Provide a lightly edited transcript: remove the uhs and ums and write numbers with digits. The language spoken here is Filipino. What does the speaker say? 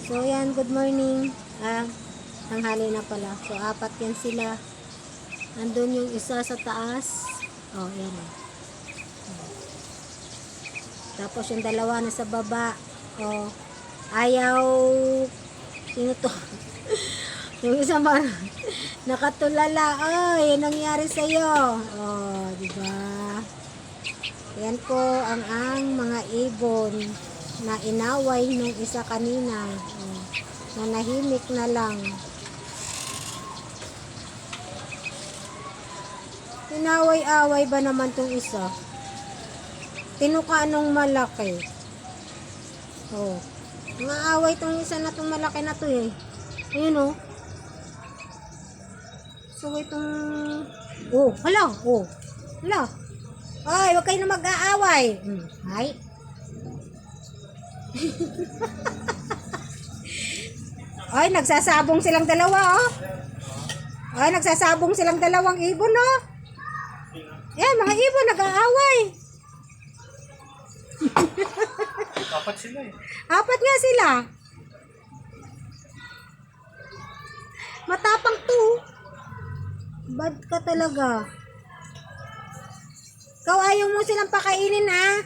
So, yan, good morning. Tanghali na pala. So, apat yan sila. Andun yung isa sa taas. Oh, yan. Tapos yung dalawa na sa baba. Oh, ayaw. Sino to? Yung isa nakatulala. Ay, nangyari sa'yo. Oh, diba? Yan po ang mga ibon na inaway nung isa kanina. Oh, nanahimik na lang. Inaway-away ba naman tong isa? Tinuka nung malaki. Oh. Naaway tong isa na tong malaki na to eh. Ayun oh. So itong oh, hala, oh. Hala. Ay, wag kayo na mag-aaway. Ay. Ay, nagsasabong silang dalawa oh. Ay, nagsasabong silang dalawang ibon oh. Yan, mga ibon nag-aaway. Apat sila eh. Apat nga sila. Matapang to. Bad ka talaga. Ikaw ayaw mo silang pakainin ha.